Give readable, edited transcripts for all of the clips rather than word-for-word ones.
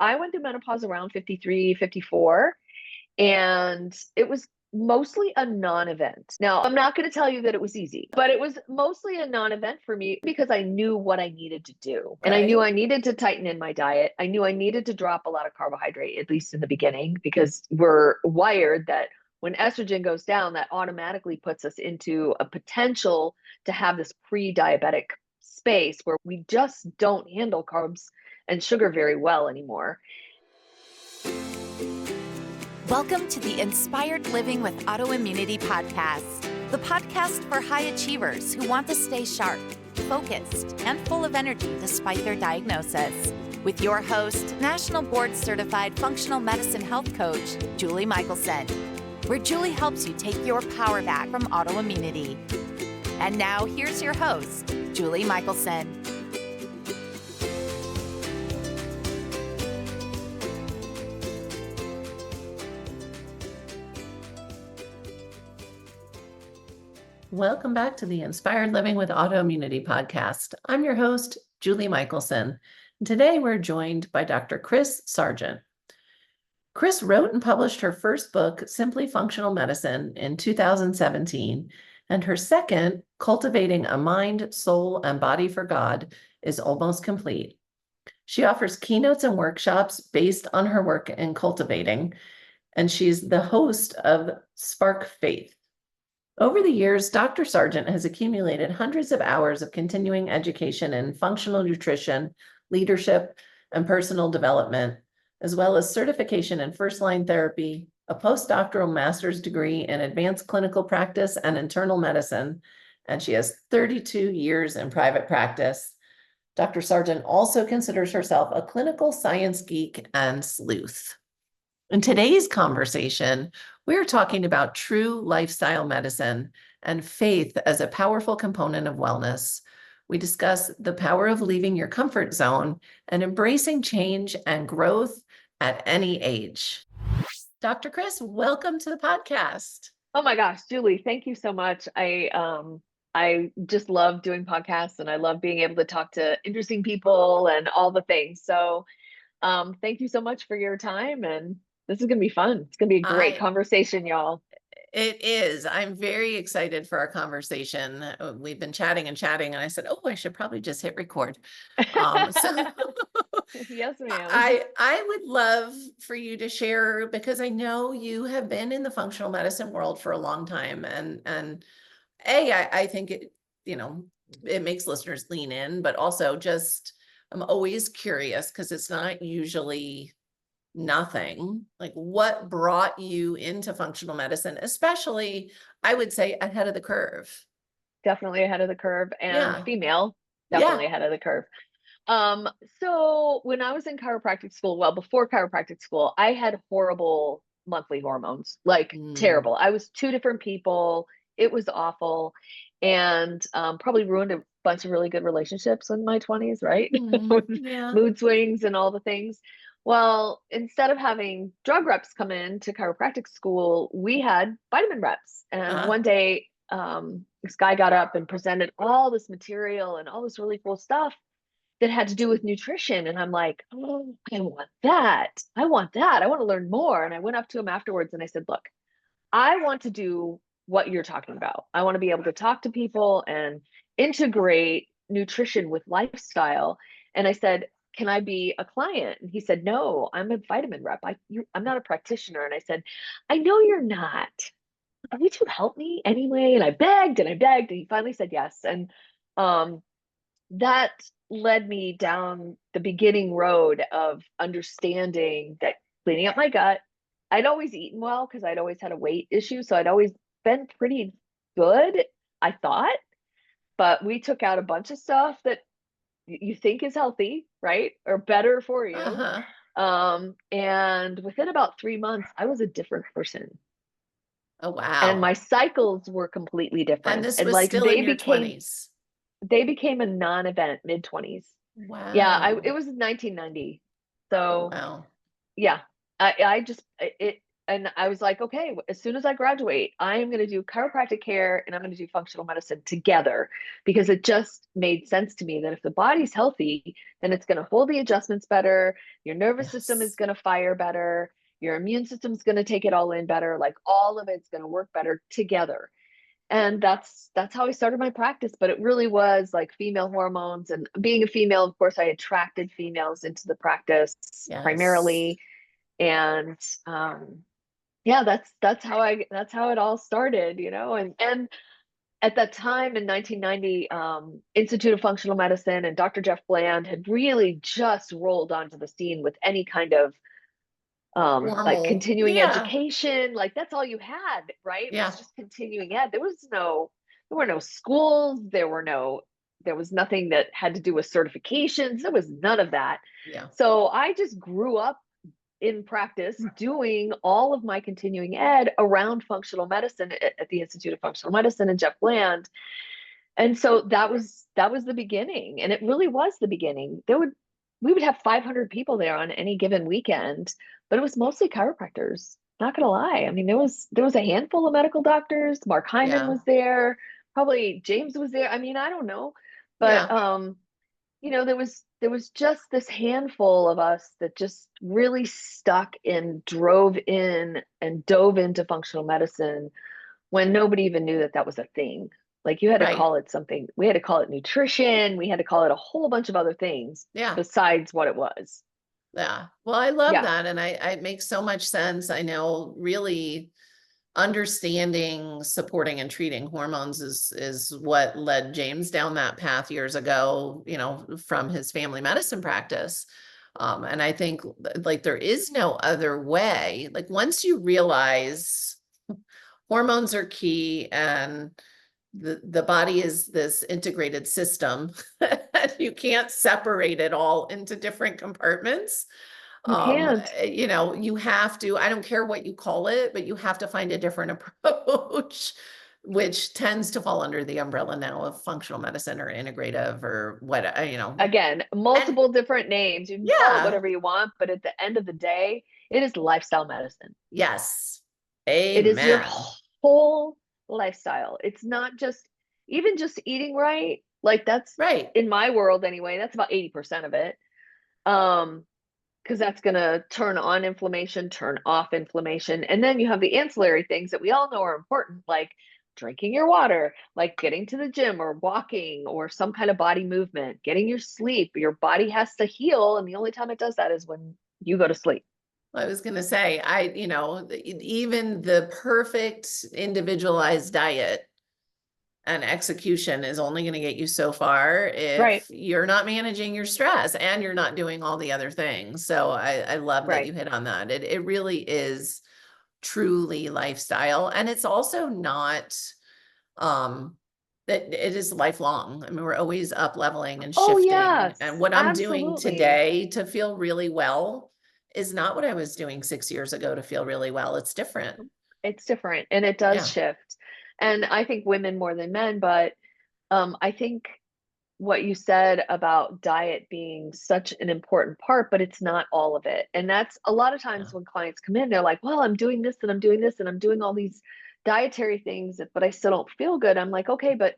I went through menopause around 53, 54, and it was mostly a non-event. Now, I'm not going to tell you that it was easy, but it was mostly a non-event for me because I knew what I needed to do. And I knew I needed to tighten in my diet. I knew I needed to drop a lot of carbohydrate, at least in the beginning, because we're wired that when estrogen goes down, that automatically puts us into a potential to have this pre-diabetic space where we just don't handle carbs and sugar very well anymore. Welcome to the Inspired Living with Autoimmunity podcast, the podcast for high achievers who want to stay sharp, focused, and full of energy despite their diagnosis. With your host, National Board Certified Functional Medicine Health Coach, Julie Michelson, where Julie helps you take your power back from autoimmunity. And now here's your host, Julie Michelson. Welcome back to the Inspired Living with Autoimmunity podcast. I'm your host, Julie Michelson. And today we're joined by Dr. Kris Sargent. Kris wrote and published her first book, Simply Functional Medicine, in 2017, and her second, Cultivating a Mind, Soul, and Body for God, is almost complete. She offers keynotes and workshops based on her work in cultivating, and she's the host of Spark Faith. Over the years, Dr. Sargent has accumulated hundreds of hours of continuing education in functional nutrition, leadership, and personal development, as well as certification in first-line therapy, a postdoctoral master's degree in advanced clinical practice and internal medicine, and she has 32 years in private practice. Dr. Sargent also considers herself a clinical science geek and sleuth. In today's conversation, we're talking about true lifestyle medicine and faith as a powerful component of wellness. We discuss the power of leaving your comfort zone and embracing change and growth at any age. Dr. Kris, welcome to the podcast. Oh my gosh, Julie, thank you so much. I just love doing podcasts and I love being able to talk to interesting people and all the things. So thank you so much for your time, and this is going to be fun. It's going to be a great conversation, y'all. It is. I'm very excited for our conversation. We've been chatting, and I said, oh, I should probably just hit record. Yes, ma'am. I would love for you to share, because I know you have been in the functional medicine world for a long time. And I think it, it makes listeners lean in, but also just, I'm always curious because it's not usually nothing. Like, what brought you into functional medicine, especially, I would say, ahead of the curve? Definitely ahead of the curve, and female, definitely ahead of the curve. So when I was in chiropractic school, well, before chiropractic school, I had horrible monthly hormones, like terrible. I was two different people. It was awful. And probably ruined a bunch of really good relationships in my 20s, right? Mood swings and all the things. Well, instead of having drug reps come in to chiropractic school, we had vitamin reps. And one day, this guy got up and presented all this material and all this really cool stuff that had to do with nutrition. And I'm like, oh, I want that. I want that. I want to learn more. And I went up to him afterwards and I said, look, I want to do what you're talking about. I want to be able to talk to people and integrate nutrition with lifestyle. And I said, can I be a client? And he said, no, I'm a vitamin rep. I'm not a practitioner. And I said, I know you're not. Would you help me anyway? And I begged and I begged, and he finally said yes. And that led me down the beginning road of understanding that cleaning up my gut. I'd always eaten well because I'd always had a weight issue. So I'd always been pretty good, I thought. But we took out a bunch of stuff that you think is healthy, right? Or better for you. And within about 3 months, I was a different person. Oh, wow. And my cycles were completely different. And this was still in your 20s. They became a non-event mid-20s. Wow. Yeah, it was 1990. So wow. Yeah, I and I was like, okay, as soon as I graduate, I am going to do chiropractic care and I'm going to do functional medicine together, because it just made sense to me that if the body's healthy, then it's going to hold the adjustments better. Your nervous system is Yes. going to fire better. Your immune system's going to take it all in better. Like all of it's going to work better together. And that's how I started my practice. But it really was like female hormones, and being a female, of course, I attracted females into the practice Yes. primarily. And yeah, that's how it all started, and at that time in 1990, Institute of Functional Medicine and Dr. Jeff Bland had really just rolled onto the scene with any kind of like Formal. continuing Yeah. education. Like that's all you had, right? It was Yeah. just continuing ed. There were no schools, there was nothing that had to do with certifications. There was none of that. Yeah. So I just grew up in practice doing all of my continuing ed around functional medicine at the Institute of Functional Medicine and Jeff Bland. And so that was the beginning. And it really was the beginning. We would have 500 people there on any given weekend, but it was mostly chiropractors. Not gonna lie. I mean, there was a handful of medical doctors. Mark Hyman Yeah. was there, probably James was there. I mean, I don't know. But Yeah. there was just this handful of us that just really stuck and drove in and dove into functional medicine when nobody even knew that that was a thing. Like you had to Right. call it something. We had to call it nutrition. We had to call it a whole bunch of other things Yeah. besides what it was. Yeah. Well, I love Yeah. that. And it makes so much sense. I know really understanding, supporting and treating hormones is what led James down that path years ago, from his family medicine practice. And I think like there is no other way. Like once you realize hormones are key and the body is this integrated system, you can't separate it all into different compartments. You can't. You have to, I don't care what you call it, but you have to find a different approach, which tends to fall under the umbrella now of functional medicine or integrative or what, Again, and multiple different names. You can call it yeah, whatever you want, but at the end of the day, it is lifestyle medicine. yes, It is your amen. whole lifestyle. It's not even just eating right. Like that's, Right. in my world anyway, that's about 80% of it. Because that's going to turn on inflammation, turn off inflammation. And then you have the ancillary things that we all know are important, like drinking your water, like getting to the gym or walking or some kind of body movement, getting your sleep. Your body has to heal. And the only time it does that is when you go to sleep. I was going to say, even the perfect individualized diet and execution is only going to get you so far Right. if you're not managing your stress and you're not doing all the other things. So I love that you Right. hit on that. It really is truly lifestyle. And it's also not, that it is lifelong. I mean, we're always up leveling and Oh, shifting. yes. And what I'm doing Absolutely. today to feel really well is not what I was doing 6 years ago to feel really well. It's different. It's different and it does Yeah. shift. And I think women more than men, but I think what you said about diet being such an important part, but it's not all of it. And that's a lot of Yeah. times when clients come in, they're like, well, I'm doing this and I'm doing this and I'm doing all these dietary things, but I still don't feel good. I'm like, okay, but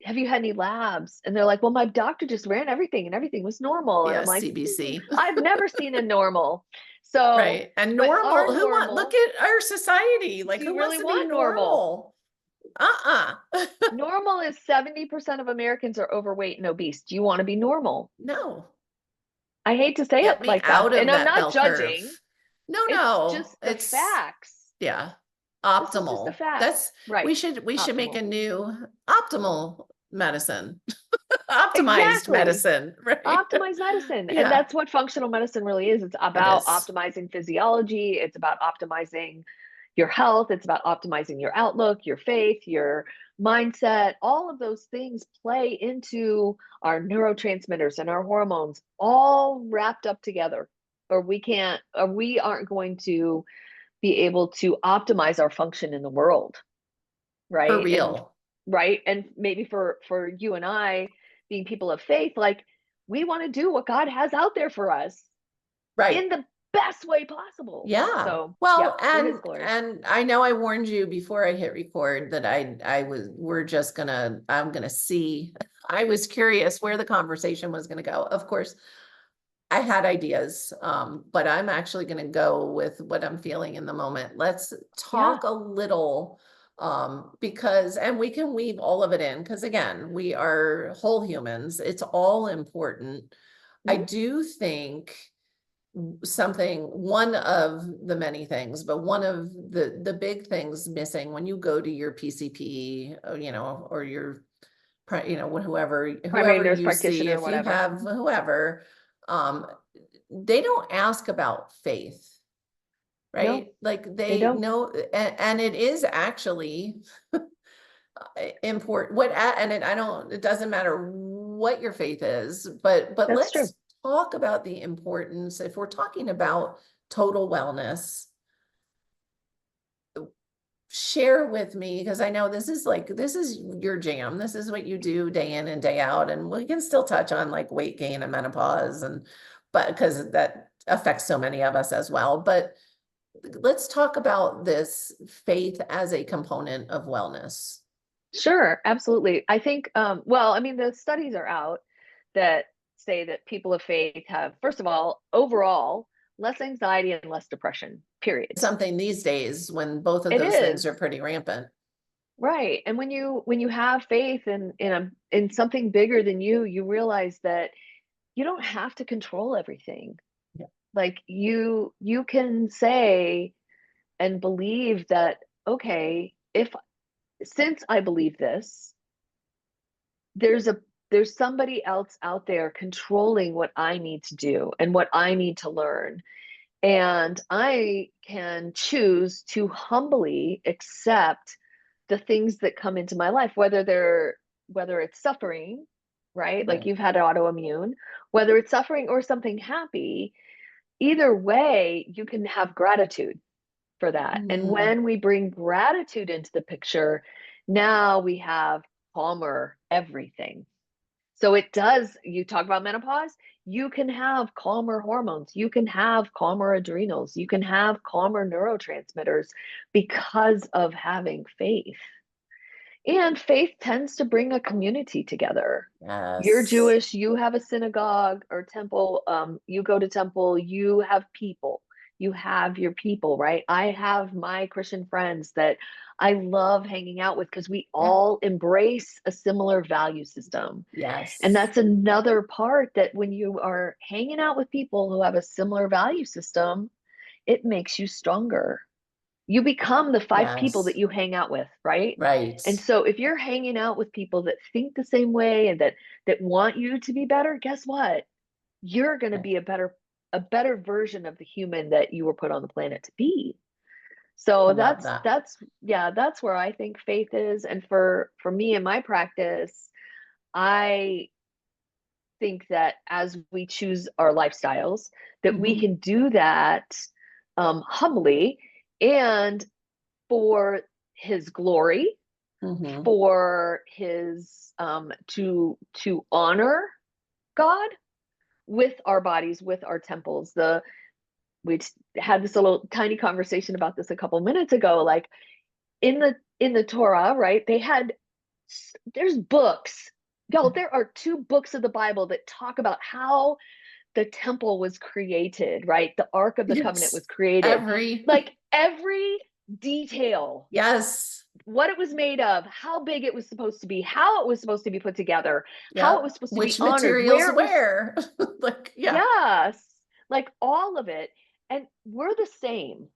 have you had any labs? And they're like, well, my doctor just ran everything and everything was normal. And Yeah. I'm like, CBC. I've never seen a normal. So, Right. And but our normal, look normal, at our society. Like do who you wants really to be want normal? normal? Uh-uh. Normal is 70% of Americans are overweight and obese. Do you want to be normal? No. I hate to say Get it me like that. out And of I'm that not bell judging. curve. No, It's no. just the It's facts. yeah. This is just the Optimal. facts. We Right. should make Optimal. a new optimal medicine. Optimized Exactly. medicine, right? Optimized medicine. And Yeah. that's what functional medicine really is. It's It about is. optimizing physiology. It's about optimizing your health. It's about optimizing your outlook, your faith, your mindset. All of those things play into our neurotransmitters and our hormones all wrapped up together. Or we aren't going to be able to optimize our function in the world. For Right. And real. right. And maybe for you and I being people of faith, like we want to do what God has out there for us Right. in the best way possible. Yeah. So Well, yeah, for his glory. and I know I warned you before I hit record that I'm gonna see. I was curious where the conversation was gonna go. Of course, I had ideas, but I'm actually gonna go with what I'm feeling in the moment. Let's Yeah. talk a little, because, and we can weave all of it in, because again, we are whole humans. It's all important. I Mhm. do think one of the many things, but one of the big things missing when you go to your PCP, or your, Primary whoever nurse you see, practitioner, if you whatever. have whoever, um, they don't ask about faith, No, right? Like they they don't. know, and it is actually important. It doesn't matter what your faith is, but That's true. let's talk about the importance. If we're talking about total wellness, share with me, because I know this is your jam. This is what you do day in and day out. And we can still touch on like weight gain and menopause, but because that affects so many of us as well. But let's talk about this faith as a component of wellness. Sure, absolutely. I think, well, I mean, the studies are out that say that people of faith have, first of all, overall, less anxiety and less depression, period. Something these days when both of It those things is. are pretty rampant. Right. And when you have faith in something bigger than you realize that you don't have to control everything. Yeah. Like you can say and believe that, okay, if since I believe this, there's a there's somebody else out there controlling what I need to do and what I need to learn. And I can choose to humbly accept the things that come into my life, whether it's suffering, right? Like Right. you've had autoimmune, whether it's suffering or something happy, either way, you can have gratitude for that. And Mhm. when we bring gratitude into the picture, now we have calmer everything. So it does, you talk about menopause, you can have calmer hormones, you can have calmer adrenals, you can have calmer neurotransmitters because of having faith. And faith tends to bring a community together. You're Yes. Jewish, you have a synagogue or temple, you go to temple, you have people. You have your people, right? I have my Christian friends that I love hanging out with because we Yeah. all embrace a similar value system. And Yes. that's another part that when you are hanging out with people who have a similar value system, it makes you stronger. You become the five people that Yes. you hang out with, right? Right. And so if you're hanging out with people that think the same way and that want you to be better, guess what? You're going to Right. be a better version of the human that you were put on the planet to be. So I love that. that's where I think faith is. And for me in my practice, I think that as we choose our lifestyles, that we Mhm. can do that humbly and for his glory, Mhm. for his to honor God with our bodies, with our temples. We had this little tiny conversation about this a couple minutes ago. Like in the Torah, right? There's books. Y'all, there are 2 books of the Bible that talk about how the temple was created, right? The Ark of the Covenant Yes. was created. Every Like every detail, yes. what it was made of, how big it was supposed to be, how it was supposed to be put together, how it was Yep. supposed to be Which honored, materials where it was. where? Like, yeah. Yes, like all of it. And we're the same.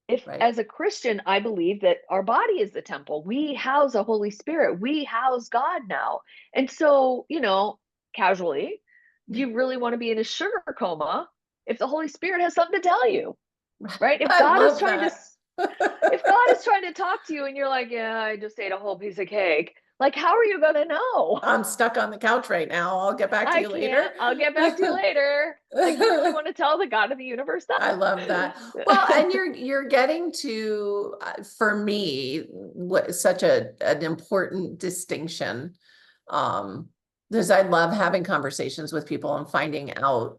If Right. as a Christian, I believe that our body is the temple. We house a Holy Spirit. We house God now. And so, casually, do you really want to be in a sugar coma if the Holy Spirit has something to tell you, right? If I God is love trying to that. if God is trying to talk to you and you're like, yeah, I just ate a whole piece of cake, like, how are you going to know? I'm stuck on the couch right now. I'll get back to I you later. can't. I'll get back to you later. Like, you really want to tell the God of the universe I that? love that. Well, and you're getting to, for me, what such an important distinction. Because I love having conversations with people and finding out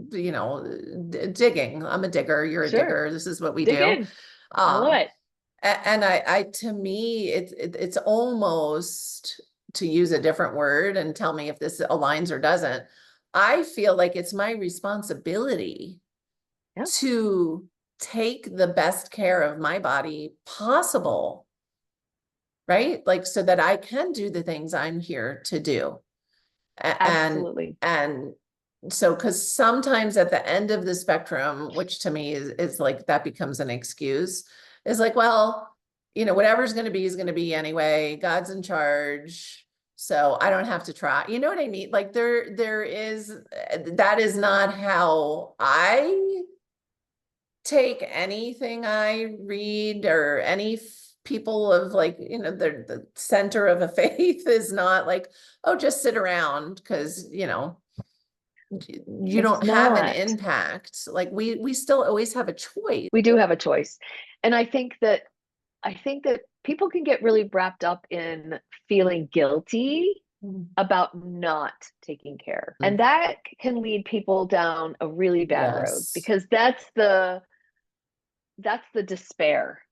digging. I'm a digger. You're a Sure. digger. This is what we Dig do. in. I love it. And to me, it's almost, to use a different word and tell me if this aligns or doesn't, I feel like it's my responsibility to take the best care of my body possible, right? Like, so that I can do the things I'm here to do. Absolutely. And so, because sometimes at the end of the spectrum, which to me is like, that becomes an excuse, is like, well, whatever's going to be is going to be anyway. God's in charge. So I don't have to try. You know what I mean? Like there is, that is not how I take anything I read, or any people of like, the center of a faith is not like, oh, just sit around because, you don't have an impact. Like we still always have a choice. We do have a choice. And I think that people can get really wrapped up in feeling guilty about not taking care. And that can lead people down a really bad road, because that's the despair.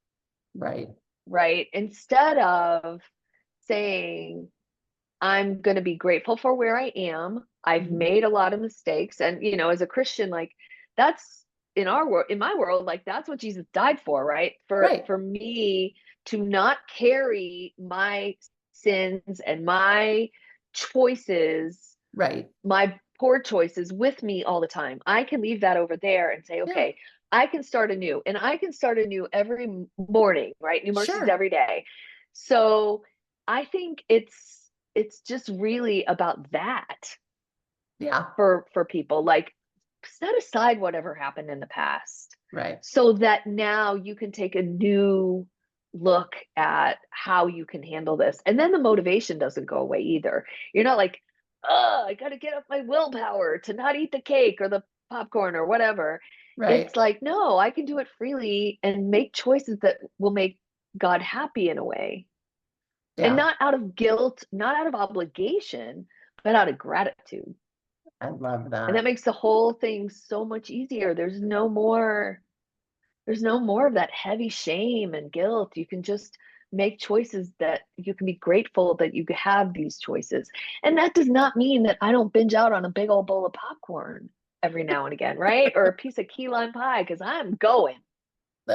Right. Instead of saying, I'm going to be grateful for where I am. I've made a lot of mistakes. And, as a Christian, like, that's in my world, like, that's what Jesus died for, right? For me to not carry my sins and my choices, my poor choices with me all the time. I can leave that over there and say, okay, I can start anew, and I can start anew every morning, right? New mercies every day. So I think it's just really about that. For people, like, set aside whatever happened in the past. So that now you can take a new look at how you can handle this. And then the motivation doesn't go away either. You're not like, oh, I got to get up my willpower to not eat the cake or the popcorn or whatever. It's like, no, I can do it freely and make choices that will make God happy in a way. And not out of guilt, not out of obligation, but out of gratitude. I love that. And that makes the whole thing so much easier. There's no more of that heavy shame and guilt. You can just make choices that you can be grateful that you have these choices. And that does not mean that I don't binge out on a big old bowl of popcorn every now and again, right? Or a piece of key lime pie, because I'm going.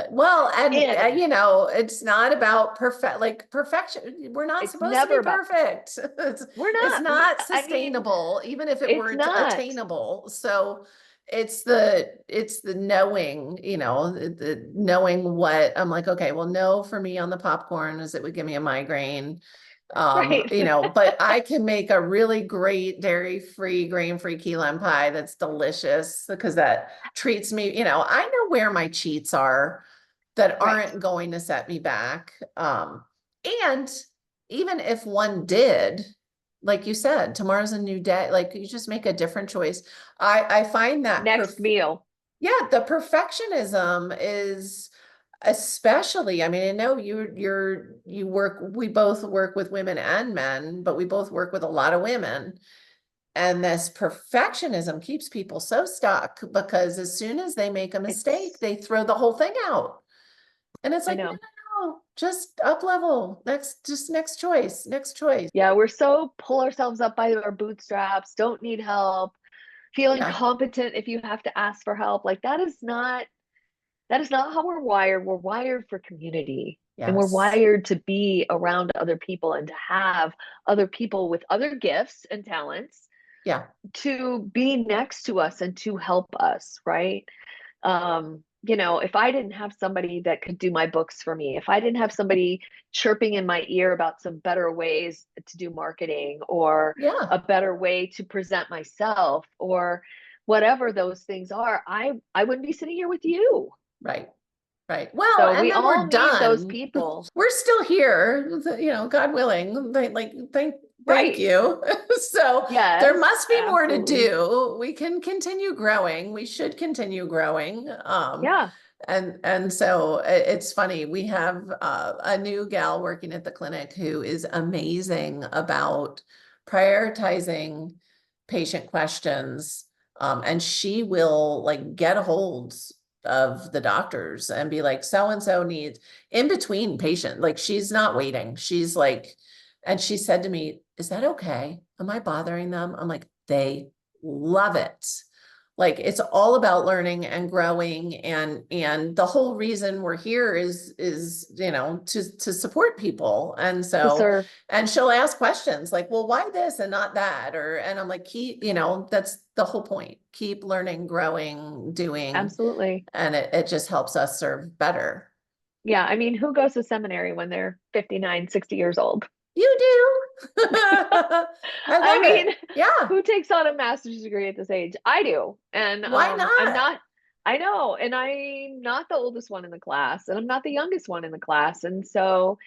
Well, and it's not about perfection. We're not supposed to be perfect. We're not. It's not sustainable, even if it weren't attainable. So it's the knowing, the knowing what I'm like, okay, well, no, for me on the popcorn is it would give me a migraine. But I can make a really great dairy-free, grain-free key lime pie that's delicious, because that treats me, I know where my cheats are that aren't going to set me back. And even if one did, like you said, tomorrow's a new day, like you just make a different choice. I find that next meal. Yeah, the perfectionism is, especially, I mean, I know we both work with women and men, but we both work with a lot of women. And this perfectionism keeps people so stuck, because as soon as they make a mistake, they throw the whole thing out. And it's like, no, just up level. Next choice. Yeah, we're so pull ourselves up by our bootstraps, don't need help, feeling competent if you have to ask for help. Like, that is not how we're wired. We're wired for community. And we're wired to be around other people and to have other people with other gifts and talents to be next to us and to help us, right? If I didn't have somebody that could do my books for me, if I didn't have somebody chirping in my ear about some better ways to do marketing, or a better way to present myself, or whatever those things are, I wouldn't be sitting here with you. Right. Well, so and we then all we're done. Need those people. We're still here, God willing. Thank you. So there must be more to do. We can continue growing. We should continue growing. And so it's funny. We have a new gal working at the clinic who is amazing about prioritizing patient questions And she will like get a hold of the doctors and be like, so-and-so needs in between patient. Like she's not waiting. She's like, and she said to me, is that okay? Am I bothering them? I'm like, they love it. Like it's all about learning and growing, and the whole reason we're here is to support people. And To so, serve. and she'll ask questions like, well, why this and not that? And I'm like, that's the whole point. Keep learning, growing, doing, Absolutely. and it just helps us serve better. Yeah. I mean, who goes to seminary when they're 59, 60 years old? You do. I I love mean, it. Yeah. who takes on a master's degree at this age? I do. And Why not? I know, and I'm not the oldest one in the class, and I'm not the youngest one in the class. And so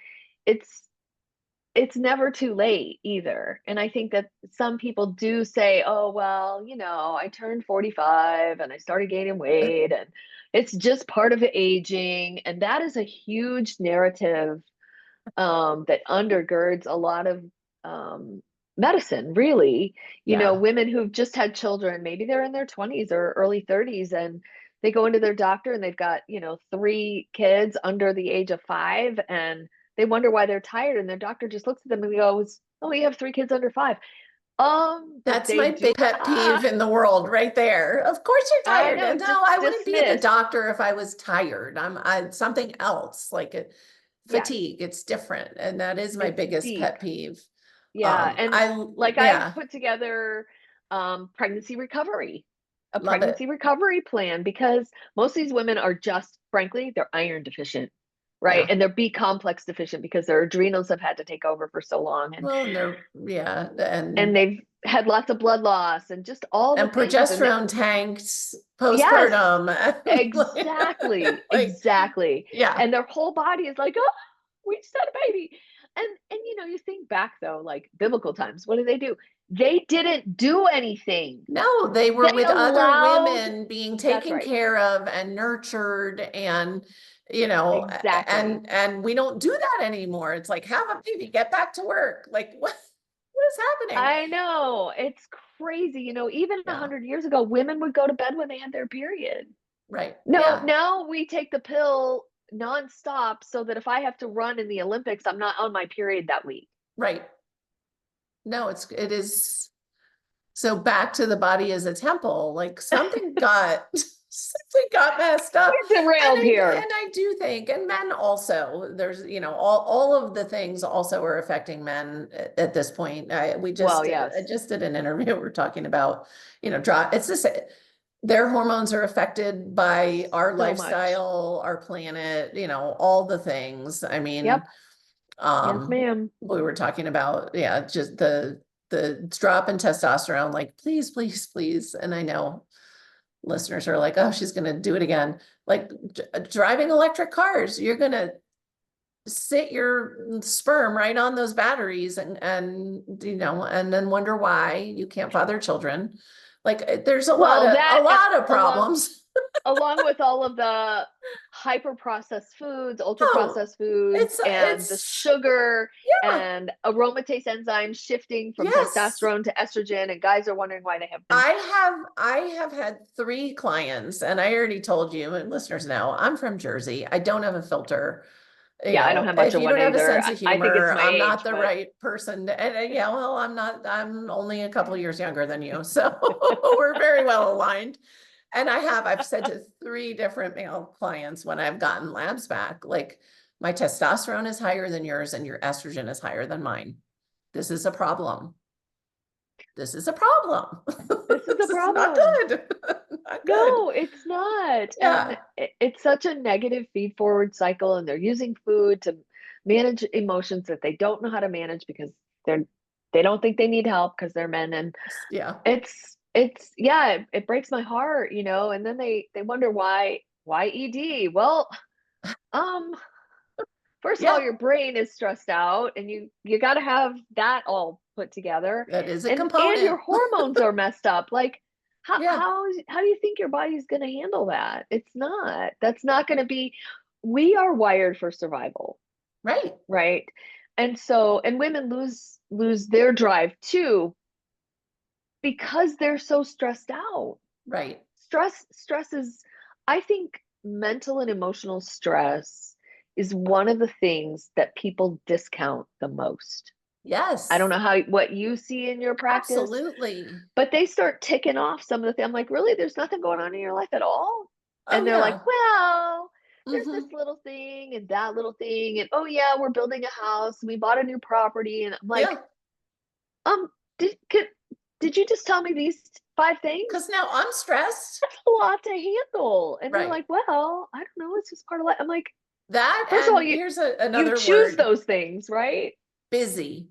it's never too late either. And I think that some people do say, oh, well, I turned 45 and I started gaining weight and it's just part of aging. And that is a huge narrative that undergirds a lot of medicine, really. Yeah. Women who've just had children, maybe they're in their 20s or early 30s, and they go into their doctor and they've got 3 kids under the age of 5, and they wonder why they're tired, and their doctor just looks at them and goes, oh, you have 3 kids under 5. But That's they my do big pet peeve in the world right there. Of course you're I tired. know, And no, I wouldn't be at the dismiss. doctor if I was tired. I something else like Yes. fatigue. It's different. And that is my It's biggest deep. pet peeve. Yeah. And Yeah, I put together pregnancy recovery, a love it. pregnancy recovery plan, because most of these women are just, frankly, they're iron deficient, right? Yeah. And they're B complex deficient because their adrenals have had to take over for so long. Well, and yeah, And they've had lots of blood loss and just all the and things. And progesterone tanks yes, postpartum. exactly, Like, exactly. yeah. And their whole body is like, oh, we just had a baby. And you think back though, like biblical times, what do? They didn't do anything. No, they were They with other allowed, women being that's taken right, care of and nurtured, and exactly. and we don't do that anymore. It's like, have a baby, get back to work. Like what is happening? I know, it's crazy. Even Yeah, 100 years ago, women would go to bed when they had their period. right. No, Yeah, now we take the pill nonstop so that if I have to run in the Olympics, I'm not on my period that week. right. No, it is. So back to the body as a temple, like something got messed up. We're derailed here. And I do think, and men also, there's, all of the things also are affecting men at this point. Well, yes. I just did an interview. We're talking about, it's this, their hormones are affected by our So lifestyle, our planet, all the things. I mean, Yep. Yes, ma'am. we were talking about, just the drop in testosterone, like, please, please, please. And I know listeners are like, oh, she's going to do it again. Like driving electric cars, you're going to sit your sperm right on those batteries and then wonder why you can't father children. Like there's a lot of problems. Along with all of the hyper processed foods, ultra processed foods, and the sugar and aromatase enzymes shifting from testosterone to estrogen, and guys are wondering why they have. I have had 3 clients, and I already told you, and listeners know, I'm from Jersey. I don't have a filter. I don't have much of one either. If you don't have a sense of humor, I think it's my I'm not age, the right person. Well, I'm not. I'm only a couple of years younger than you, so we're very well aligned. And I've said to 3 different male clients when I've gotten labs back, like, my testosterone is higher than yours and your estrogen is higher than mine. This is a problem. This is a problem. This is a problem. Not good. Not good. No, it's not. Yeah. And it's such a negative feed forward cycle, and they're using food to manage emotions that they don't know how to manage because they don't think they need help because they're men. And it breaks my heart, and then they wonder why ED. Well, first of all, your brain is stressed out, and you got to have that all put together. That is a component. And your hormones are messed up. Like, how do you think your body's going to handle that? It's not. That's not going to be. We are wired for survival. Right. And so, and women lose their drive too, because they're so stressed out. Right. Stress is, I think mental and emotional stress is one of the things that people discount the most. Yes. I don't know what you see in your practice. Absolutely. But they start ticking off some of the things. I'm like, really? There's nothing going on in your life at all? Oh, And they're like, yeah. well, there's Mm-hmm. this little thing and that little thing. And oh yeah, we're building a house and we bought a new property. And I'm like, Yeah. um, did you just tell me these 5 things? Because now I'm stressed. That's a lot to handle. And they're Right. like, well, I don't know. It's just part of life. I'm like, That, first of all, and here's you another choose word, those things, right? busy.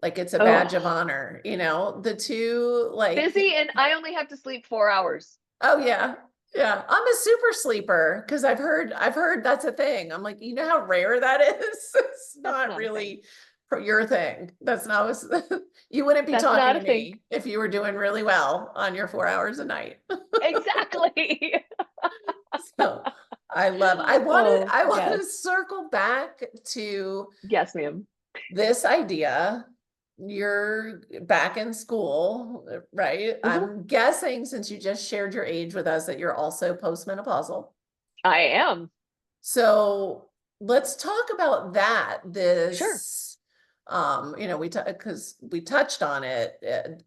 Like it's a badge of Oh, honor, the two, like, busy, and I only have to sleep 4 hours. oh yeah. Yeah. I'm a super sleeper because I've heard that's a thing. I'm like, you know how rare that is? It's That's not not a thing. really your thing. That's not you wouldn't be That's talking not to a thing. me if you were doing really well on your 4 hours a night. Exactly. So I Oh, want yes. to circle back to Yes, ma'am. this idea. You're back in school, right? Mhm. I'm guessing since you just shared your age with us that you're also postmenopausal. I am. So let's talk about that. Sure. Because we touched on it,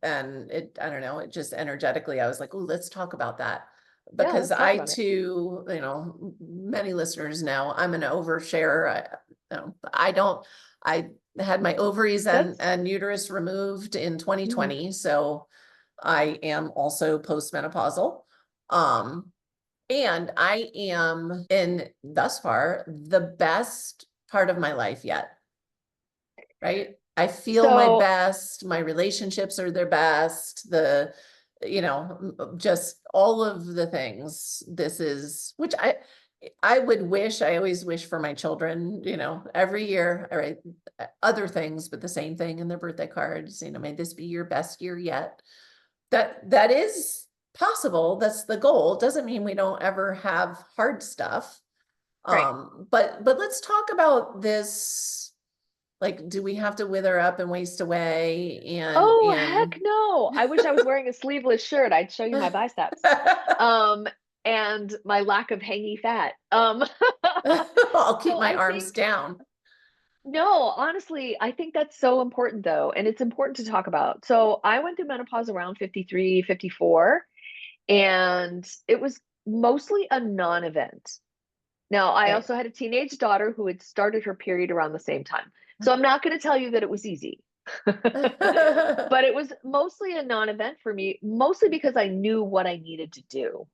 and I don't know, it just energetically, I was like, oh, let's talk about that. Yeah, Because let's talk I about it. too, many listeners know I'm an oversharer. I don't, I had my ovaries and uterus removed in 2020. So I am also postmenopausal. And I am in thus far the best part of my life yet. Right? I feel my So, best, my relationships are their best, just all of the things. This is, which I would wish, I always wish for my children, every year, I write other things, but the same thing in their birthday cards, may this be your best year yet. That is possible. That's the goal. It doesn't mean we don't ever have hard stuff. right. But let's talk about this. Like, do we have to wither up and waste away? Oh, heck no. I wish I was wearing a sleeveless shirt. I'd show you my biceps. And my lack of hangy fat. I'll keep So my I arms think, down. no, honestly, I think that's so important though. And it's important to talk about. So I went through menopause around 53, 54, and it was mostly a non-event. Now, I Okay. also had a teenage daughter who had started her period around the same time. So I'm not going to tell you that it was easy, but it was mostly a non-event for me, mostly because I knew what I needed to do.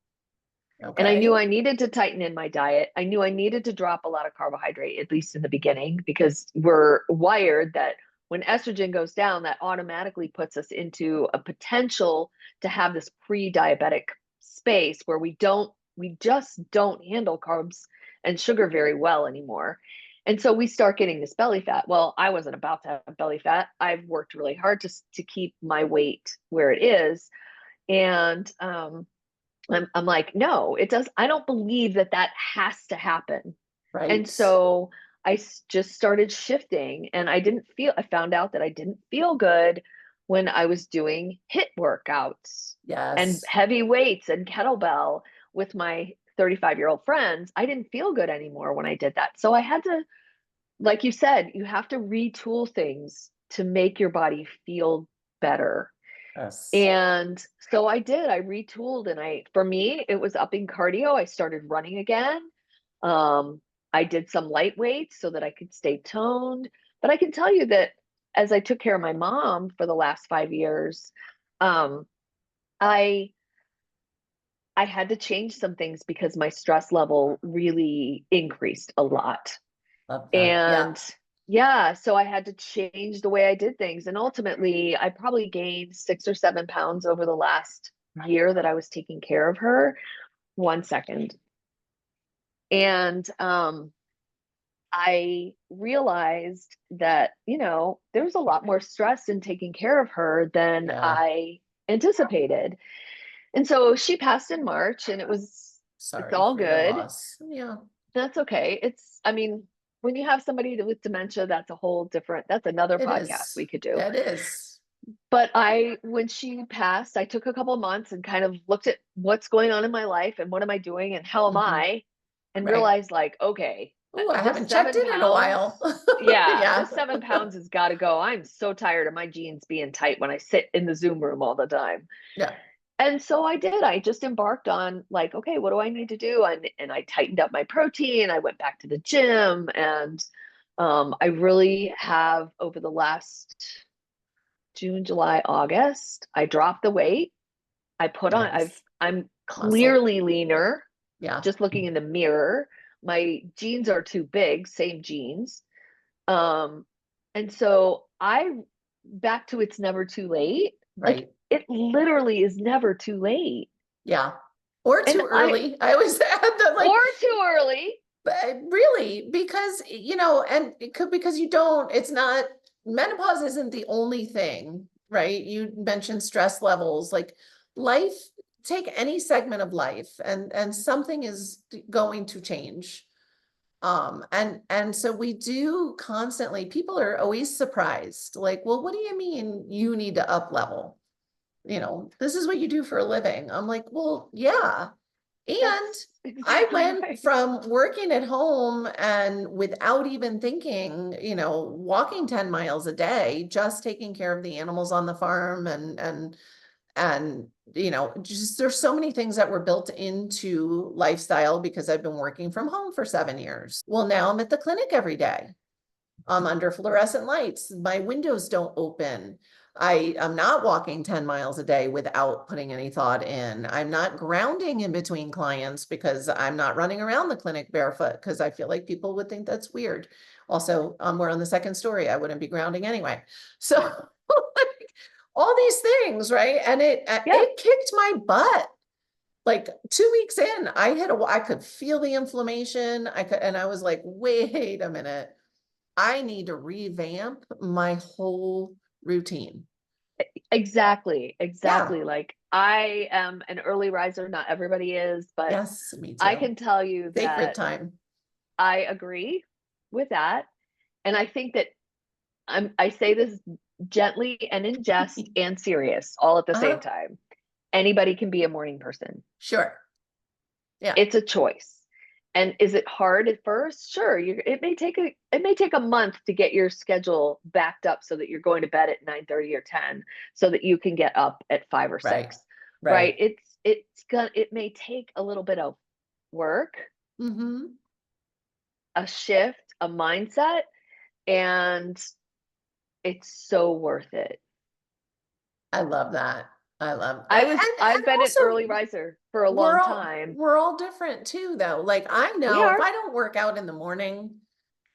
And I knew Okay. I needed to tighten in my diet. I knew I needed to drop a lot of carbohydrate, at least in the beginning, because we're wired that when estrogen goes down, that automatically puts us into a potential to have this pre-diabetic space where we just don't handle carbs and sugar very well anymore. And so we start getting this belly fat. Well, I wasn't about to have belly fat. I've worked really hard to keep my weight where it is. And I'm like, no, it does. I don't believe that has to happen. And Right. so just started shifting, and I found out that I didn't feel good when I was doing HIIT workouts and Yes. heavy weights and kettlebell with my 35-year-old friends. I didn't feel good anymore when I did that. So I had to, like you said, you have to retool things to make your body feel better. Yes. And so I did. I retooled, and for me, it was upping cardio. I started running again. Um, I did some light weights so that I could stay toned. But I can tell you that as I took care of my mom for the last 5 years, um, I I had to change some things because my stress level really increased a lot. Love that. Yeah. And yeah, so I had to change the way I did things. And ultimately, I probably gained 6 or 7 pounds over the last year that I was taking care of her. 1 second. And I realized that, there was a lot more stress in taking care of her than Yeah. I anticipated. And so she passed in March, and it's Sorry all for your good. loss. Yeah. That's okay. I mean, when you have somebody with dementia, that's another It podcast is. we could do. It is. But when she passed, I took a couple of months and kind of looked at what's going on in my life and what am I doing and how am Mhm. I, and Right. realized like, okay, Oh, I this haven't checked seven in a pounds, while. yeah, Yeah. this 7 pounds has got to go. I'm so tired of my jeans being tight when I sit in the Zoom room all the time. Yeah. And so I did. I just embarked on like, okay, what do I need to do? And I tightened up my protein. I went back to the gym, and I really have over the last June, July, August, I dropped the weight. I put on, Nice. I'm Muscle. clearly leaner, Yeah. just looking in the mirror. My jeans are too big, same jeans. Um, and so back to it's never too late. Like Right. it literally is never too late. Yeah. Or And too early. I always add that, like, or too early. but really, because, and it could, because you don't, it's not, menopause isn't the only thing, right? You mentioned stress levels, like life, take any segment of life and something is going to change. And so we do constantly, people are always surprised, like, well, what do you mean you need to up level? This is what you do for a living. I'm like, well, yeah. And That's I exactly went right. from working at home and without even thinking, walking 10 miles a day, just taking care of the animals on the farm and just there's so many things that were built into lifestyle because I've been working from home for 7 years. Well, now I'm at the clinic every day. I'm under fluorescent lights. My windows don't open. I'm not walking 10 miles a day without putting any thought in. I'm not grounding in between clients because I'm not running around the clinic barefoot because I feel like people would think that's weird. Also, we're on the second story. I wouldn't be grounding anyway. So like, all these things, right? And Yeah. it kicked my butt. Like 2 weeks in, I could feel the inflammation. And I was like, wait a minute. I need to revamp my whole routine. Exactly. Yeah. Exactly. Like I am an early riser. Not everybody is, but Yes, me I too. can tell you Sacred that time. I agree with that. And I think that I say this gently and in jest and serious all at the same Uh-huh. time. Anybody can be a morning person. Sure. Yeah. It's a choice. And is it hard at first? Sure. It may take a month to get your schedule backed up so that you're going to bed at 9:30 or 10 so that you can get up at 5 or Right. 6. Right? Right. It may take a little bit of work, Mm-hmm. a shift, a mindset, and it's so worth it. I love that. I love I've and been an early also riser for a long time. we're all different too, though. Like I We know if are. I don't work out in the morning,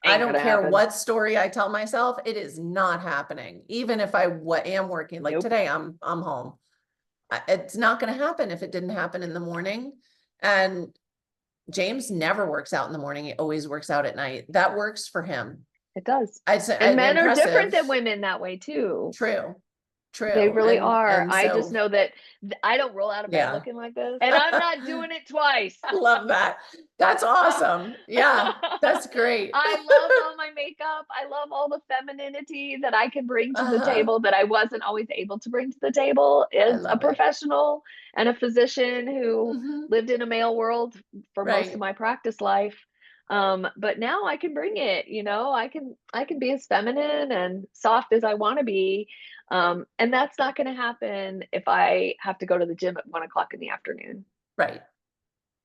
I Ain't don't gonna care happen. what story I tell myself, it is not happening. Even if I am working, like Nope. today, I'm home. It's not going to happen if it didn't happen in the morning. And James never works out in the morning. He always works out at night. That works for him. It does. I'd say And men are different impressive. than women that way too. True. They True. really And are. and I just so know that I don't roll out of bed yeah. looking like this, and I'm not doing it twice. Love that. That's awesome. Yeah, that's great. I love all my makeup. I love all the femininity that I can bring to the Uh-huh. table that I wasn't always able to bring to the table I as a love it. professional and a physician who Hmm. lived in a male world for most of Right. my practice life. But now I can bring it, I can be as feminine and soft as I want to be. And that's not going to happen if I have to go to the gym at 1 o'clock in the afternoon. Right.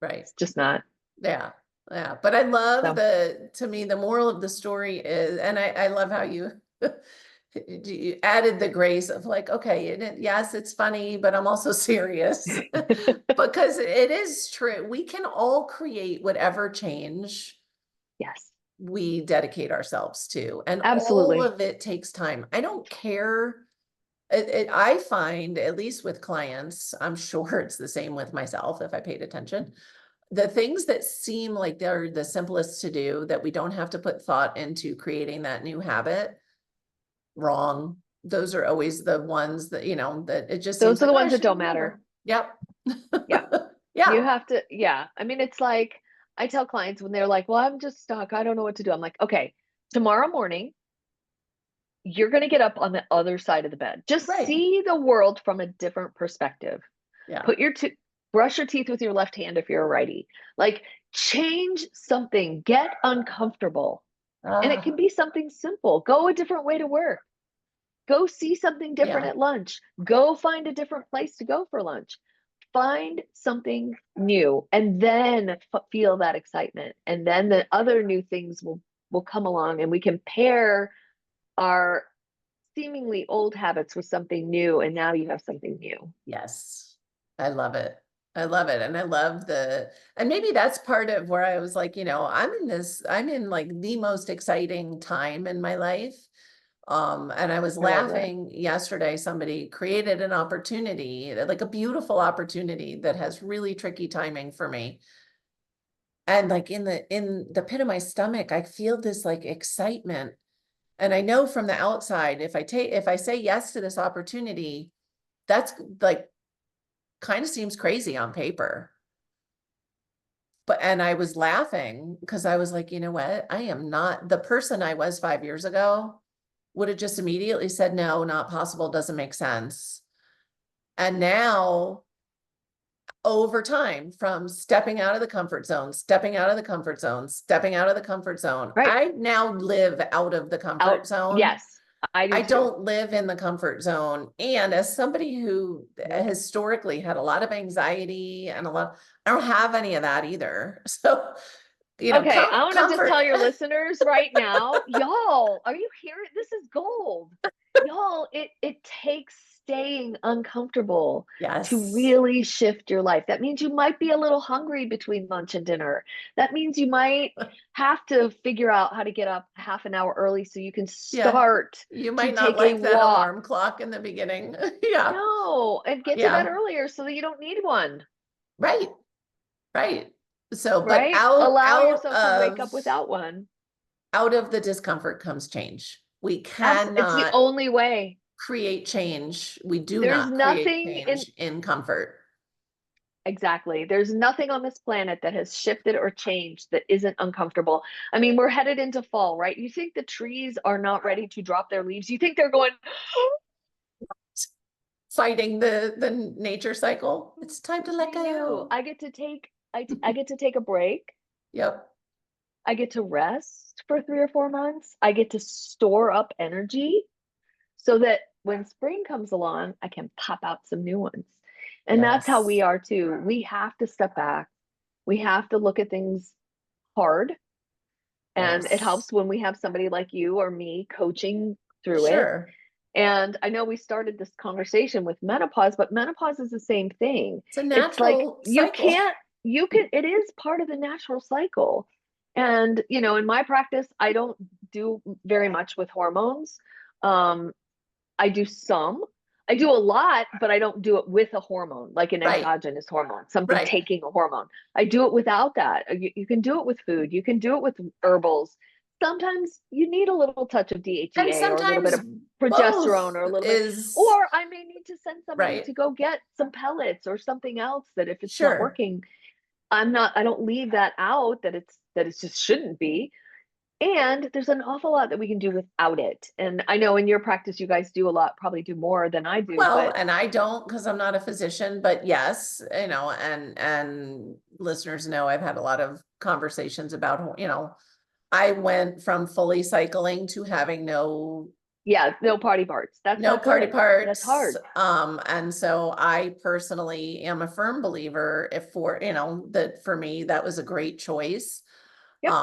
Right. It's just not. Yeah. Yeah. But I love So to me, the moral of the story is, and I love how you you added the grace of like, okay, yes, it's funny, but I'm also serious because it is true. We can all create whatever change yes, we dedicate ourselves to, and all absolutely. of it takes time. I don't care. I find, at least with clients, I'm sure it's the same with myself if I paid attention, the things that seem like they're the simplest to do, that we don't have to put thought into creating that new habit, wrong. Those are always the ones that, that it just seems Those are like, the oh, I ones that should don't matter. remember. Yep. Yeah. You Yeah. have to, yeah. I mean, it's like I tell clients when they're like, well, I'm just stuck. I don't know what to do. I'm like, okay, tomorrow morning, you're going to get up on the other side of the bed. Just Right. see the world from a different perspective. Yeah. Brush your teeth with your left hand if you're a righty. Like, change something, get uncomfortable. And it can be something simple. Go a different way to work. Go see something different at lunch. Go find a different place to go for lunch. Find something new, and then feel that excitement. And then the other new things will come along, and we can pair our seemingly old habits with something new. And now you have something new. Yes. I love it. I love it. And I love and maybe that's part of where I was like, I'm in like the most exciting time in my life. And I was laughing yesterday, somebody created an opportunity, like a beautiful opportunity that has really tricky timing for me. And like in the pit of my stomach, I feel this like excitement. And I know from the outside, if I say yes to this opportunity, that's like kind of seems crazy on paper. And I was laughing because I was like, you know what? I am not the person I was 5 years ago. Would have just immediately said, no, not possible, doesn't make sense. And now, over time, from stepping out of the comfort zone, stepping out of the comfort zone, stepping out of the comfort zone, Right. I now live out of the comfort zone. Yes, I do. I don't live in the comfort zone. And as somebody who historically had a lot of anxiety and I don't have any of that either. So, okay, I want to just tell your listeners right now, y'all, are you hearing? This is gold. Y'all, it takes staying uncomfortable to really shift your life. That means you might be a little hungry between lunch and dinner. That means you might have to figure out how to get up half an hour early so you can start. You might not like that alarm clock in the beginning. Yeah. No, and get to bed earlier so that you don't need one. Right. Right. So, right? But allow yourself to wake up without one. Out of the discomfort comes change. We cannot. It's the only way. Create change. We do not create change in comfort. Exactly. There's nothing on this planet that has shifted or changed that isn't uncomfortable. I mean, we're headed into fall, right? You think the trees are not ready to drop their leaves? You think they're going fighting the nature cycle? It's time to let go. I get to take a break. Yep. I get to rest for 3 or 4 months. I get to store up energy so that when spring comes along, I can pop out some new ones. And that's how we are too. We have to step back. We have to look at things hard. And it helps when we have somebody like you or me coaching through it. And I know we started this conversation with menopause, but menopause is the same thing. It's a natural cycle. It is part of the natural cycle. And, in my practice, I don't do very much with hormones. I do a lot, but I don't do it with a hormone, like an endogenous hormone, something taking a hormone. I do it without that. You can do it with food. You can do it with herbals. Sometimes you need a little touch of DHEA or a little bit of progesterone or a little bit, or I may need to send somebody to go get some pellets or something else that if it's not working, I don't leave that out, that it just shouldn't be. And there's an awful lot that we can do without it. And I know in your practice, you guys probably do more than I do. Well, and I don't, because I'm not a physician, but yes, and listeners know I've had a lot of conversations about, I went from fully cycling to having no party parts. That's no party parts. That's hard. And so I personally am a firm believer that for me, that was a great choice. Yep.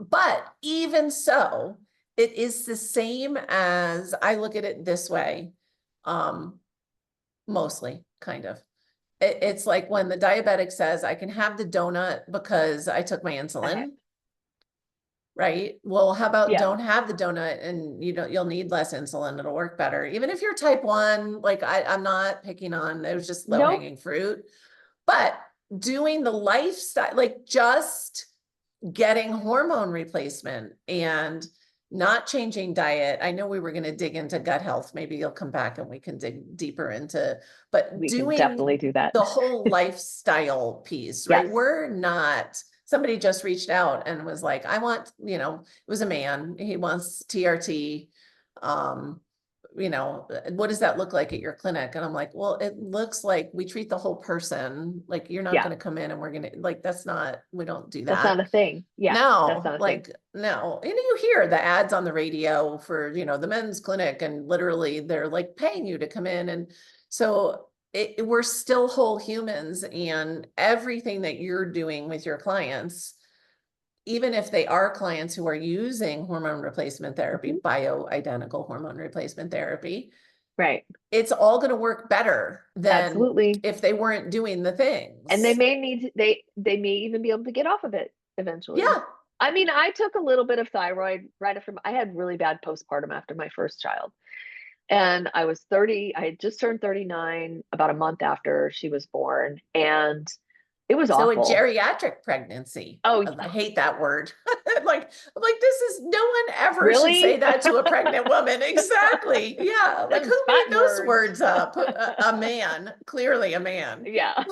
But even so, it is the same as I look at it this way. Mostly kind of, it's like when the diabetic says I can have the donut because I took my insulin. Right. Well, how about don't have the donut and you'll need less insulin. It'll work better. Even if you're type 1, like I'm not picking on, it was just low hanging fruit, but doing the lifestyle, like just getting hormone replacement and not changing diet. I know we were going to dig into gut health. Maybe you'll come back and we can dig deeper into, but we can definitely do that. The whole lifestyle piece, right? We're not, somebody just reached out and was like, I want, it was a man, he wants TRT. What does that look like at your clinic? And I'm like, well, it looks like we treat the whole person. Like, you're not Yeah. going to come in and we're going to, like, we don't do That's that. not a thing. Yeah. That's No, not a thing. like, no. And you hear the ads on the radio for, the men's clinic, and literally they're like paying you to come in. And so we're still whole humans, and everything that you're doing with your clients, even if they are clients who are using hormone replacement therapy, bioidentical hormone replacement therapy, Right. it's all going to work better than Absolutely. if they weren't doing the things. And they may they may even be able to get off of it eventually. Yeah. I mean, I took a little bit of thyroid right after I had really bad postpartum after my first child. And I was 30, I had just turned 39 about a month after she was born. And it was So awful. a geriatric pregnancy. Oh, I hate that word. like this is, no one ever really? should say that to a pregnant woman. Exactly. Yeah. Like, who made those words up? A man, clearly a man. Yeah,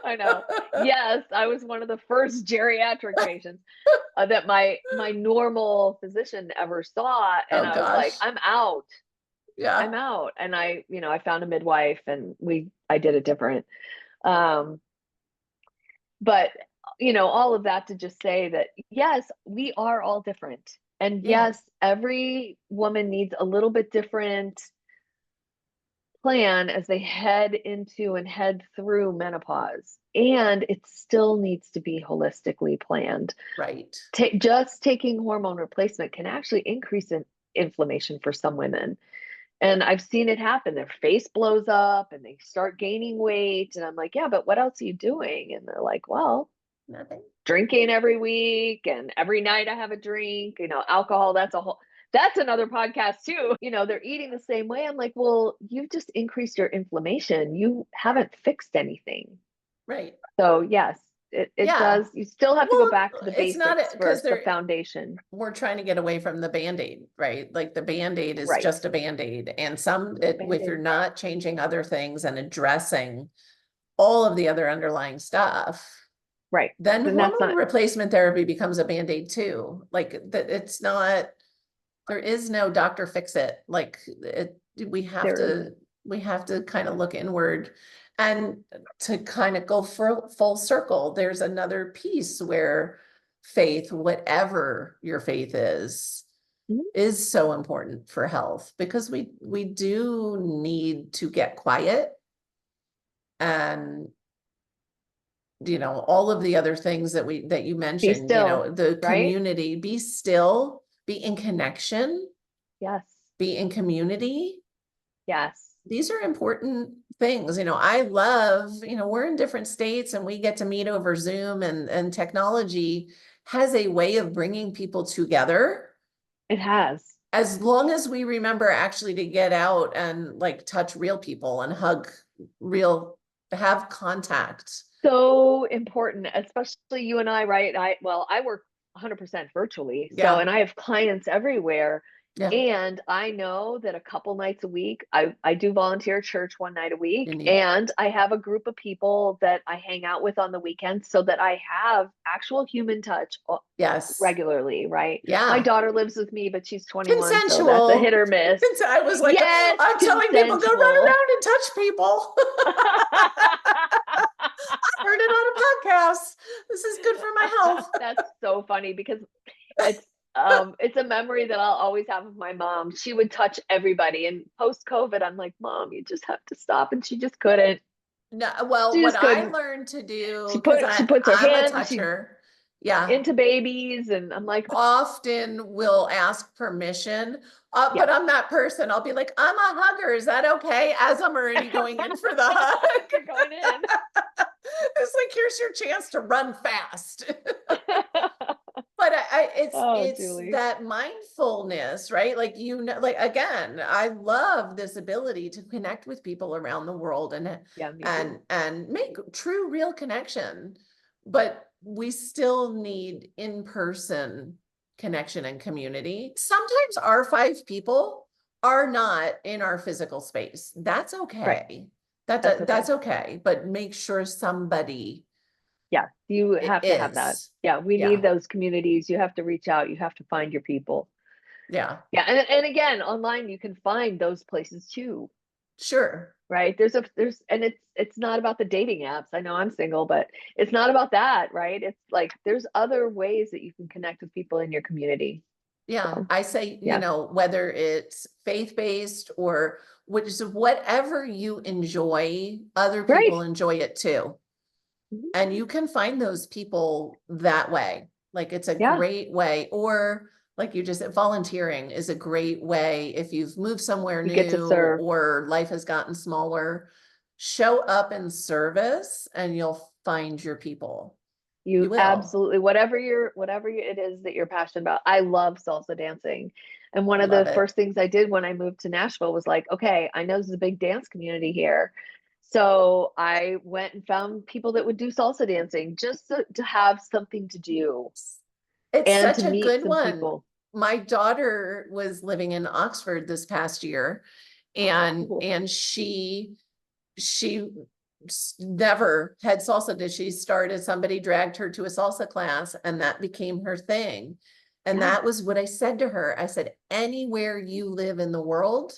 I know. Yes, I was one of the first geriatric patients that my normal physician ever saw. And I was like, I'm out. Yeah. I'm out. And I found a midwife, and I did it different. But, all of that to just say that, yes, we are all different. And yes, every woman needs a little bit different plan as they head into and head through menopause. And it still needs to be holistically planned. Right. Just taking hormone replacement can actually increase inflammation for some women. And I've seen it happen. Their face blows up and they start gaining weight. And I'm like, yeah, but what else are you doing? And they're like, well, nothing. Drinking every week, and every night I have a drink, alcohol, that's another podcast too. They're eating the same way. I'm like, well, you've just increased your inflammation. You haven't fixed anything. Right. So yes, it does. You still have to go back to the basics for the foundation. We're trying to get away from the Band-Aid, right? Like the Band-Aid is just a Band-Aid. And if you're not changing other things and addressing all of the other underlying stuff, right, then hormone replacement therapy becomes a Band-Aid too. Like that, it's not, there is no doctor fix it. Like we have to kind of look inward. And to kind of go full circle, there's another piece where faith, whatever your faith is so important for health, because we do need to get quiet, and all of the other things that you mentioned, the community, be still, be in connection. Yes. Be in community. Yes. These are important things. I love, we're in different states and we get to meet over Zoom, and technology has a way of bringing people together. It has. As long as we remember actually to get out and like touch real people and hug have contact. So important, especially you and I, right? I work 100% virtually. So, and I have clients everywhere. Yeah. And I know that a couple nights a week, I do volunteer at church one night a week, and I have a group of people that I hang out with on the weekends, so that I have actual human touch regularly, right? Yeah. My daughter lives with me, but she's 21, consensual. So that's a hit or miss. I was like, yes, I'm telling people, go run around and touch people. I heard it on a podcast. This is good for my health. That's so funny, because it's a memory that I'll always have of my mom. She would touch everybody, and post-COVID, I'm like, Mom, you just have to stop. And she just couldn't. No, well, what I learned to do, she puts her hand into babies, and I'm like, often will ask permission, but I'm that person. I'll be like, I'm a hugger. Is that okay? As I'm already going in for the hug. You're going in. It's like, here's your chance to run fast. But it's that mindfulness, right? Like, again, I love this ability to connect with people around the world and make true, real connection. But we still need in-person connection and community. Sometimes our 5 people are not in our physical space. That's okay. Right. That's okay. But make sure somebody. Yeah, you have to have that. Yeah, we need those communities. You have to reach out. You have to find your people. Yeah. Yeah. And again, online, you can find those places too. Sure. Right. And it's not about the dating apps. I know I'm single, but it's not about that. Right. It's like, there's other ways that you can connect with people in your community. Yeah. So, I say, yeah. whether it's faith-based or which is whatever you enjoy, other Right. people enjoy it too. Mhm. And you can find those people that way. Like it's a Yeah. great way, or like you just said, volunteering is a great way. If you've moved somewhere You get to new serve. or life has gotten smaller, show up in service and you'll find your people. You will. Absolutely, it is that you're passionate about. I love salsa dancing. And one of Love the it. first things I did when I moved to Nashville was like, okay, I know there's a big dance community here. So I went and found people that would do salsa dancing just to have something to do It's and such to a meet good some one. people. My daughter was living in Oxford this past year, and Cool. she never had salsa. Did she started, somebody dragged her to a salsa class and that became her thing. And Yeah. that was what I said to her. I said, anywhere you live in the world,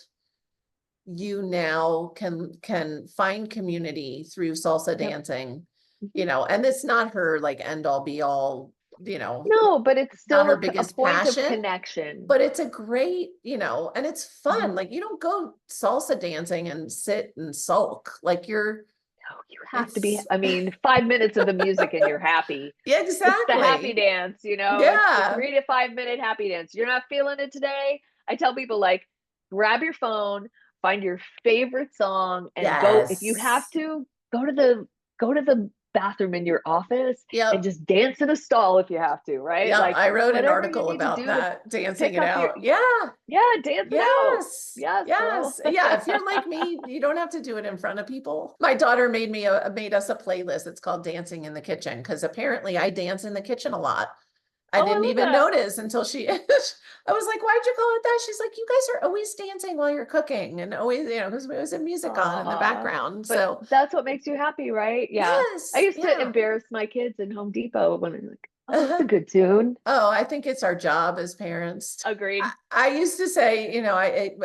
you now can find community through salsa Yep. dancing, and it's not her like end all be all, No, but it's not still her a biggest point of passion, connection. but it's a great, and it's fun. Mhm. Like you don't go salsa dancing and sit and sulk. Like No, you have to be, I mean, 5 minutes of the music and you're happy. Yeah, It's the happy exactly. dance, it's the Yeah. 3 to 5 minute happy dance. You're not feeling it today. I tell people, like, grab your phone, find your favorite song, and go. If you have Yes. to, go to the bathroom in your office and Yep. just dance in a stall if you have to, right? Yep. Like, I wrote an whatever you article need to about do to that, dancing pick it up your, out. Yeah. yeah, dance it out. Yes. Yes, girl. Yes. Yeah. If you're like me, you don't have to do it in front of people. My daughter made us a playlist. It's called Dancing in the Kitchen, because apparently I dance in the kitchen a lot. I Oh, I didn't love even that. notice until I was like, why'd you call it that? She's like, you guys are always dancing while you're cooking, and always, because there was a music on in the Aw, background. but So that's what makes you happy, right? Yeah. I yes. used to Yeah. embarrass my kids in Home Depot when I'm like, oh, that's a good tune. Oh, I think it's our job as parents. Agreed. I used to say,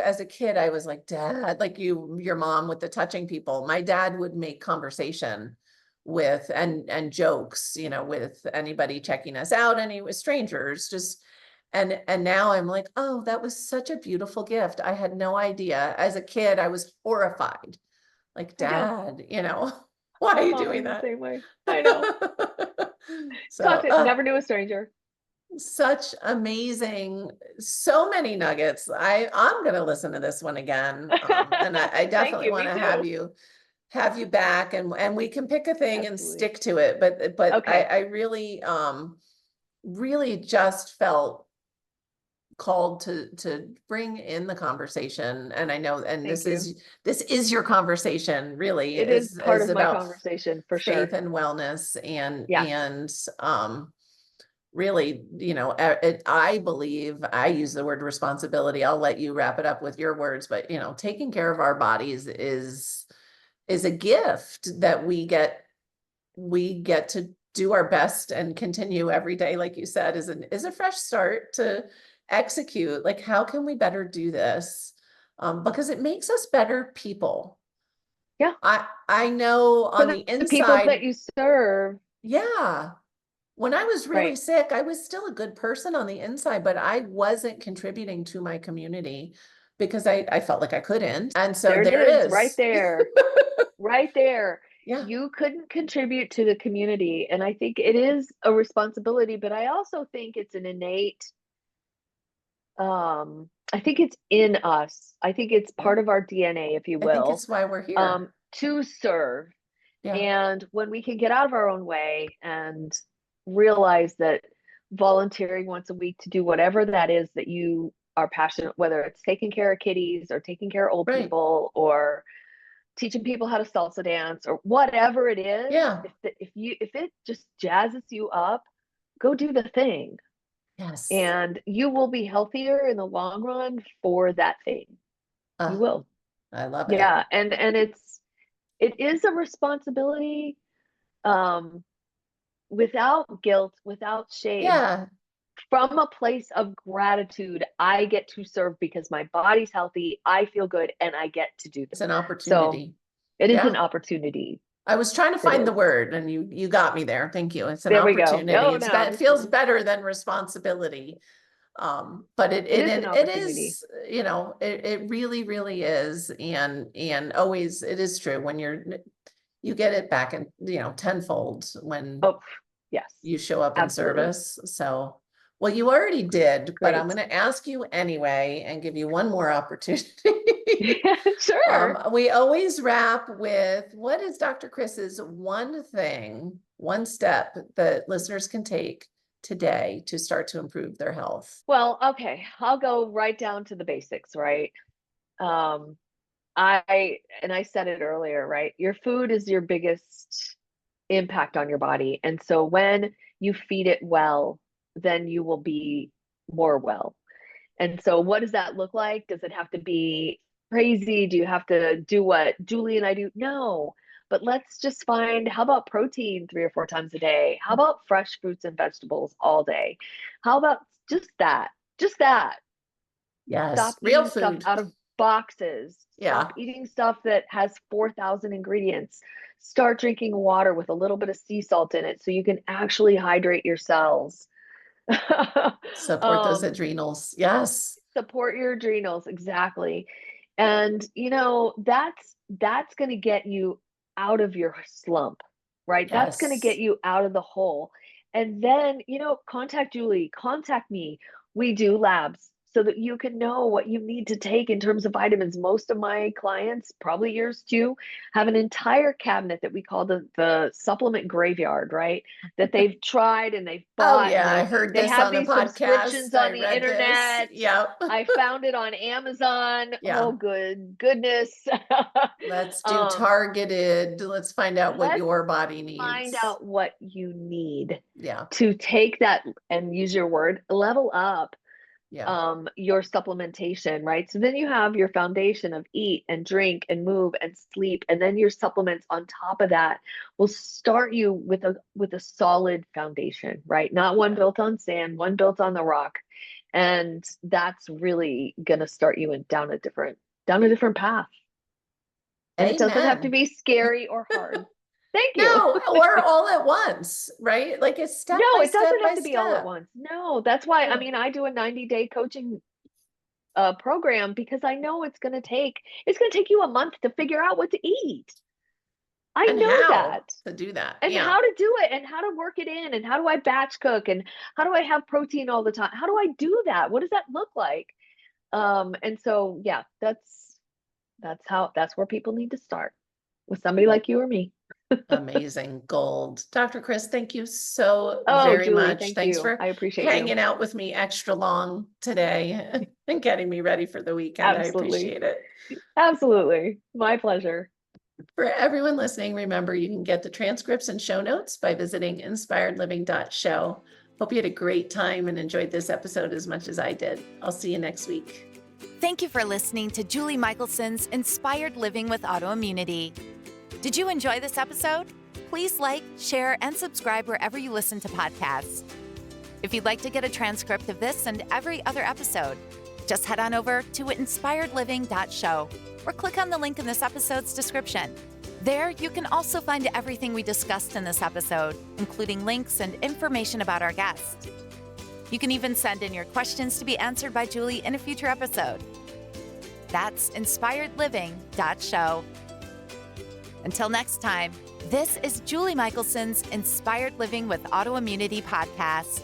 as a kid, I was like, Dad, like your mom with the touching people. My dad would make conversation with and jokes, with anybody checking us out, any with strangers, just and now I'm like, oh, that was such a beautiful gift. I had no idea. As a kid, I was horrified. Like, I know. Dad, why are My you mom doing was the that? same way. I know. Taught So, it, never knew a stranger. such amazing, so many nuggets. I'm gonna listen to this one again. And I Thank definitely you. want Me to too. have you back, and we can pick a thing and Absolutely. stick to it. But Okay. I really really just felt called to bring in the conversation. And I know, and Thank you. this is your conversation, really, It is part is of my about conversation for faith sure. and wellness, Yeah. and really, I believe, I use the word responsibility. I'll let you wrap it up with your words, but taking care of our bodies is a gift that we get to do our best and continue every day, like you said, is a fresh start to execute. Like, how can we better do this? Because it makes us better people. Yeah. I know For on the the people inside, that you serve. yeah. When I was really Right. sick, I was still a good person on the inside, but I wasn't contributing to my community because I felt like I couldn't. And so There it there is, right is. there. Right there. Yeah. You couldn't contribute to the community. And I think it is a responsibility, but I also think it's an innate, I think it's in us. I think it's Yeah. part of our DNA, if you I think will, it's why we're here. to serve. Yeah. And when we can get out of our own way and realize that volunteering once a week to do whatever that is that you are passionate, whether it's taking care of kitties or taking care of old Right. people or teaching people how to salsa dance or whatever it is, Yeah. if it just jazzes you up, go do the thing, Yes. and you will be healthier in the long run for that thing. You Uh, will. I love it. Yeah, and it is a responsibility, um without guilt, without shame, Yeah. from a place of gratitude, I get to serve because my body's healthy, I feel good, and I get to do this. It's an opportunity. So it is an opportunity. I was trying to find the word, and you got me there. Thank you. It's an opportunity. Oh, It feels better than responsibility. But it is, you know, it really, really is. And always, it is true when you get it back in, you know, tenfold when you show up in service. So, well, you already did, but I'm going to ask you anyway and give you one more opportunity. Sure. We always wrap with, what is Dr. Kris's one step that listeners can take today to start to improve their health? Well, okay, I'll go right down to the basics, right? I said it earlier, right? Your food is your biggest impact on your body. And so when you feed it well, then you will be more well. And so what does that look like? Does it have to be crazy? Do you have to do what Julie and I do? No, but let's just find, how about protein 3 or 4 times a day? How about fresh fruits and vegetables all day? How about just that? Yes. Stop Real eating food stuff out of boxes. Yeah. Stop eating stuff that has 4,000 ingredients. Start drinking water with a little bit of sea salt in it so you can actually hydrate your cells. Support those adrenals. Yes. Support your adrenals. Exactly. And, you know, that's going to get you out of your slump, right? Yes. That's going to get you out of the hole. And then, you know, contact Julie, contact me. We do labs so that you can know what you need to take in terms of vitamins. Most of my clients, probably yours too, have an entire cabinet that we call the supplement graveyard, right? That they've tried and they've bought. Oh yeah, I heard this on a podcast. Subscriptions on the internet. Yep. I found it on Amazon. Yeah. Oh, goodness. Let's do targeted. Let's find out what your body needs. Find out what you need. Yeah. To take that, and use your word, level up. Yeah. Your supplementation, right? So then you have your foundation of eat and drink and move and sleep, and then your supplements on top of that will start you with a solid foundation, right? Not one built on sand, one built on the rock. And that's really gonna start you down a different path. And It doesn't have to be scary or hard. Thank you. No, or all at once, right? Like it's step by step. No, it doesn't have to be all at once. No, that's why, I mean, I do a 90-day coaching program because I know it's going to take you a month to figure out what to eat. I know that. To do that. And how to do it and how to work it in and how do I batch cook and how do I have protein all the time? How do I do that? What does that look like? And so, yeah, that's where people need to start, with somebody like you or me. Amazing. Gold. Dr. Kris, thank you so very Julie, much. Thanks for I appreciate hanging out with me extra long today and getting me ready for the weekend. Absolutely. I appreciate it. Absolutely. My pleasure. For everyone listening, remember you can get the transcripts and show notes by visiting inspiredliving.show. Hope you had a great time and enjoyed this episode as much as I did. I'll see you next week. Thank you for listening to Julie Michelson's Inspired Living with Autoimmunity. Did you enjoy this episode? Please like, share, and subscribe wherever you listen to podcasts. If you'd like to get a transcript of this and every other episode, just head on over to inspiredliving.show or click on the link in this episode's description. There, you can also find everything we discussed in this episode, including links and information about our guest. You can even send in your questions to be answered by Julie in a future episode. That's inspiredliving.show. Until next time, this is Julie Michelson's Inspired Living with Autoimmunity podcast,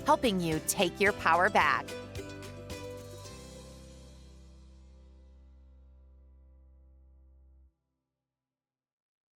helping you take your power back.